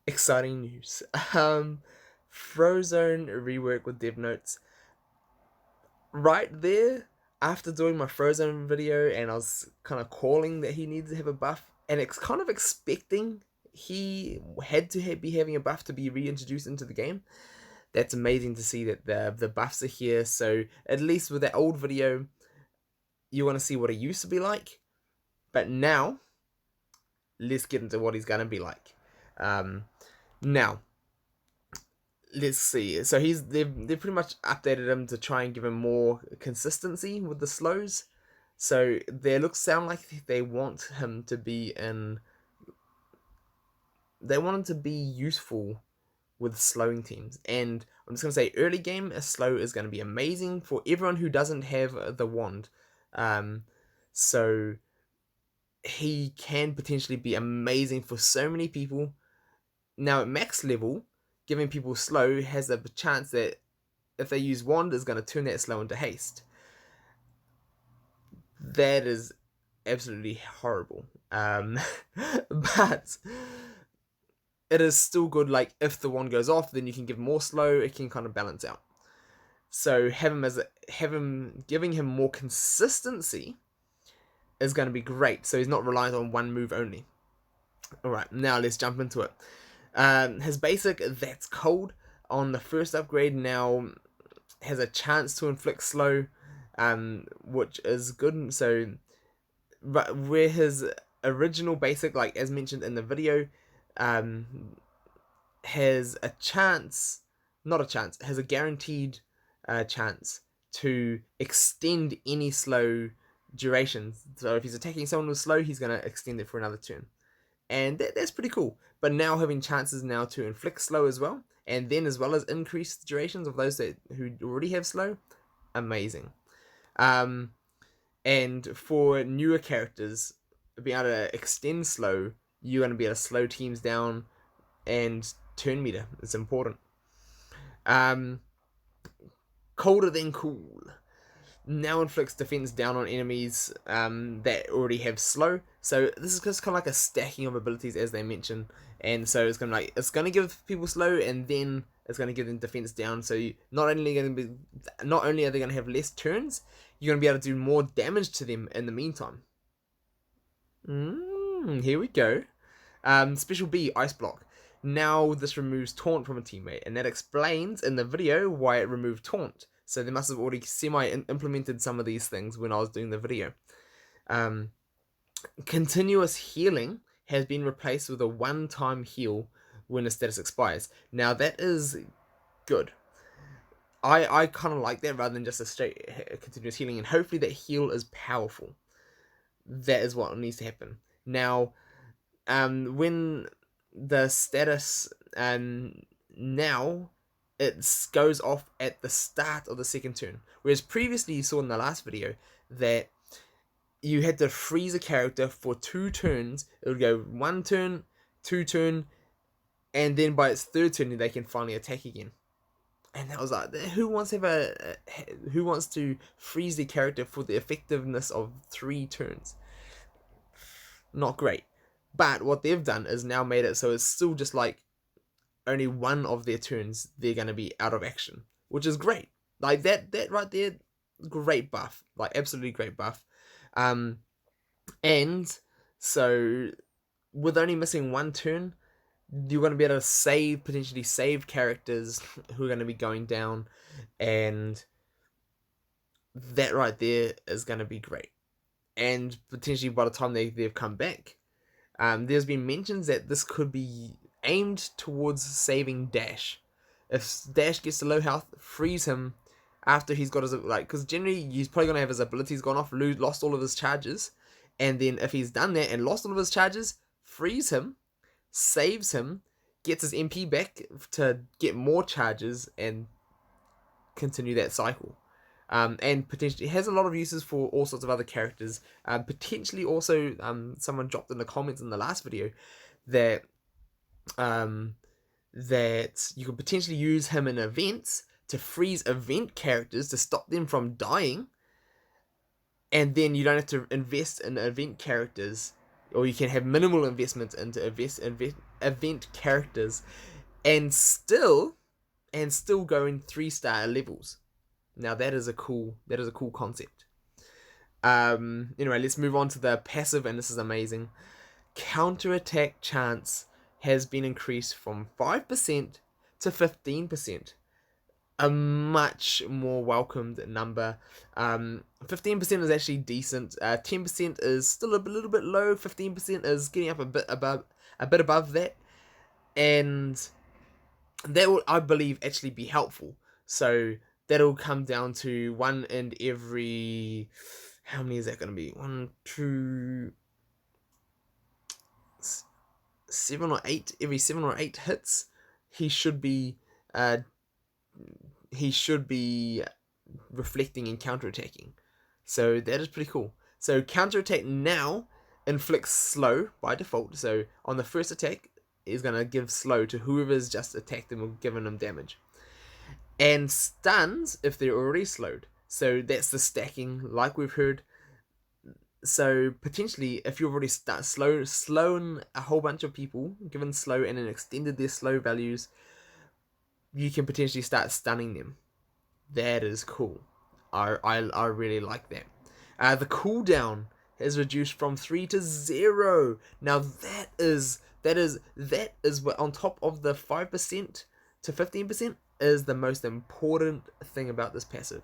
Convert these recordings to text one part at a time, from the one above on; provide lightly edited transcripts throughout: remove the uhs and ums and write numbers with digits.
Exciting news. Frozone rework with dev notes. Right there, after doing my Frozone video, and I was kind of calling that he needs to have a buff, and it's kind of expecting he had to be having a buff to be reintroduced into the game. That's amazing to see that the buffs are here. So at least with that old video, you want to see what he used to be like. But now, let's get into what he's gonna be like. Now, let's see. So they've pretty much updated him to try and give him more consistency with the slows. So they sound like they want him to be in. They want him to be useful with slowing teams. And I'm just gonna say, early game a slow is gonna be amazing for everyone who doesn't have the wand. So he can potentially be amazing for so many people. Now at max level, giving people slow has a chance that if they use wand is going to turn that slow into haste. That is absolutely horrible. But it is still good. Like if the wand goes off, then you can give more slow. It can kind of balance out. So giving him more consistency is going to be great. So he's not reliant on one move only. All right, now let's jump into it. His basic, that's cold, on the first upgrade now has a chance to inflict slow, which is good. So, but where his original basic, like as mentioned in the video, has a chance, not a chance, has a guaranteed chance to extend any slow durations. So if he's attacking someone with slow, he's going to extend it for another turn. And that's pretty cool. But now having chances now to inflict slow as well, and then as well as increase the durations of those who already have slow, amazing. And for newer characters, being able to extend slow, you're going to be able to slow teams down, and turn meter is important. Colder than cool. Now inflicts defense down on enemies that already have slow. So this is just kind of like a stacking of abilities, as they mentioned, and so it's gonna give people slow, and then it's gonna give them defense down. So not only are they gonna have less turns, you're gonna be able to do more damage to them in the meantime. Here we go. Special B, Ice Block. Now this removes taunt from a teammate, and that explains in the video why it removed taunt. So they must have already semi-implemented some of these things when I was doing the video. Continuous healing has been replaced with a one-time heal when a status expires. Now that is good. I kind of like that rather than just a straight continuous healing, and hopefully that heal is powerful. That is what needs to happen. Now, when the status now it goes off at the start of the second turn, whereas previously you saw in the last video that you had to freeze a character for 2 turns. It would go 1 turn, 2 turn, and then by its 3rd turn they can finally attack again. And that was like, who wants to freeze the character for the effectiveness of 3 turns? Not great. But what they've done is now made it so it's still just like only one of their turns they're going to be out of action, which is great. Like that right there, great buff. Like absolutely great buff. And so with only missing 1 turn, you're going to be able to potentially save characters who are going to be going down, and that right there is going to be great. And potentially by the time they've come back, there's been mentions that this could be aimed towards saving Dash. If Dash gets to low health, freeze him after he's got his, because generally he's probably gonna have his abilities gone off, lost all of his charges, and then if he's done that and lost all of his charges, freeze him, saves him, gets his MP back to get more charges, and continue that cycle. And potentially has a lot of uses for all sorts of other characters. Potentially also, someone dropped in the comments in the last video that that you could potentially use him in events to freeze event characters to stop them from dying, and then you don't have to invest in event characters, or you can have minimal investment into event characters, and still going 3-star levels. Now that is a cool concept. Anyway, let's move on to the passive, and this is amazing. Counterattack chance has been increased from 5% to 15%. A much more welcomed number. 15% is actually decent. 10% is still a little bit low. 15% is getting up a bit above that, and that will, I believe, actually be helpful. So that'll come down to 1 in every. How many is that going to be? 1, 2, 7 or 8. Every 7 or 8 hits, he should be. He should be reflecting and counterattacking. So that is pretty cool. So counterattack now inflicts slow by default. So on the first attack, is going to give slow to whoever's just attacked them or given them damage. And stuns if they're already slowed. So that's the stacking, like we've heard. So potentially, if you've already slowing a whole bunch of people, given slow and then extended their slow values, you can potentially start stunning them. That is cool. I really like that. The cooldown is reduced from 3 to 0. Now that is what, on top of the 5% to 15%, is the most important thing about this passive.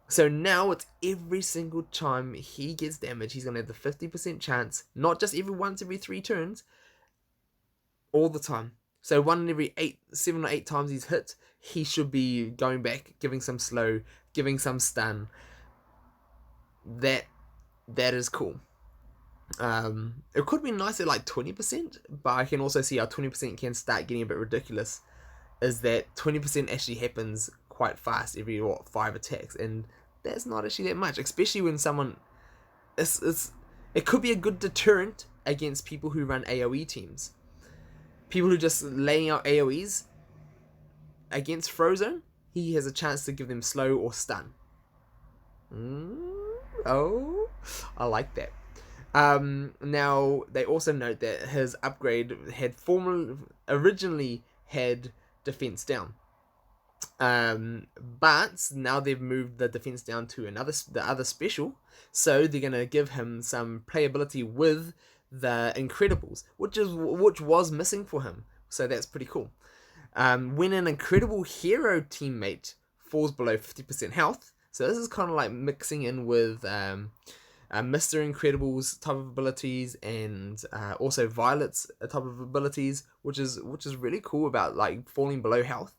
So now it's every single time he gets damage, he's gonna have the 50% chance, not just every 3 turns, all the time. So 1 in every 7 or 8 times he's hit, he should be going back, giving some slow, giving some stun. That is cool. It could be nice at like 20%, but I can also see how 20% can start getting a bit ridiculous. Is that 20% actually happens quite fast every 5 attacks, and that's not actually that much, especially when someone. It could be a good deterrent against people who run AoE teams. People who just laying out AoEs against Frozone, he has a chance to give them slow or stun. Oh, I like that. Now they also note that his upgrade had originally had defense down, but now they've moved the defense down to the other special, so they're gonna give him some playability with the Incredibles, which was missing for him. So that's pretty cool. When an incredible hero teammate falls below 50% health, so this is kind of like mixing in with Mr. Incredible's type of abilities, and also Violet's type of abilities, which is really cool about like falling below health.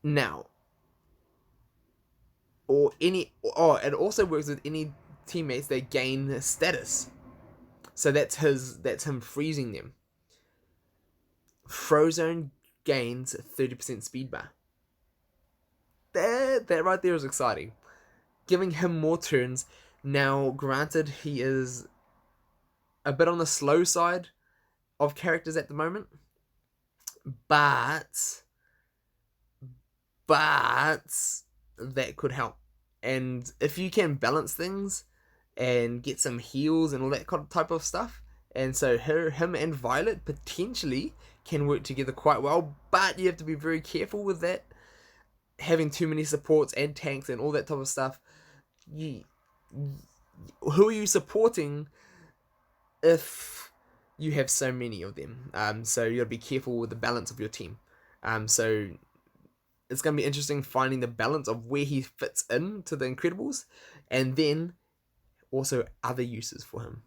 Now, it also works with any teammates that gain status. So that's him freezing them. Frozone gains 30% speed bar. That right there is exciting. Giving him more turns. Now, granted, he is a bit on the slow side of characters at the moment, but that could help. And if you can balance things and get some heals and all that kind of type of stuff, and so him and Violet potentially can work together quite well, but you have to be very careful with that. Having too many supports and tanks and all that type of stuff, who are you supporting if you have so many of them? So you gotta be careful with the balance of your team. So it's gonna be interesting finding the balance of where he fits in to the Incredibles, and then also other uses for him.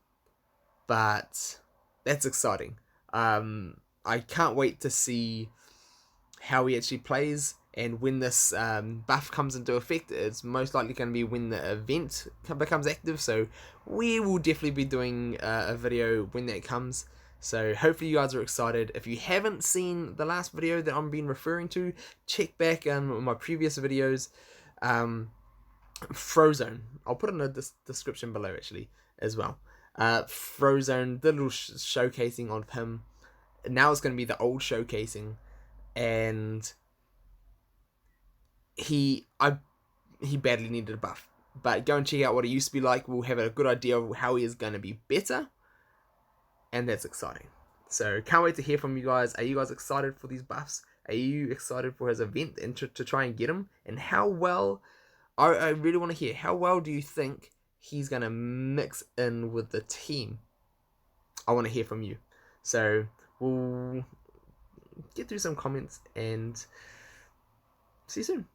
But that's exciting. I can't wait to see how he actually plays, and when this buff comes into effect. It's most likely going to be when the event becomes active, so we will definitely be doing a video when that comes. So hopefully you guys are excited. If you haven't seen the last video that I'm been referring to, check back on my previous videos. Frozone, I'll put it in the description below actually as well. Frozone, the little showcasing of him. Now it's going to be the old showcasing, and he badly needed a buff. But go and check out what he used to be like. We'll have a good idea of how he is going to be better. and that's exciting. So can't wait to hear from you guys. Are you guys excited for these buffs? Are you excited for his event and to try and get him? And how well, I really want to hear, how well do you think he's going to mix in with the team? I want to hear from you. So we'll get through some comments and see you soon.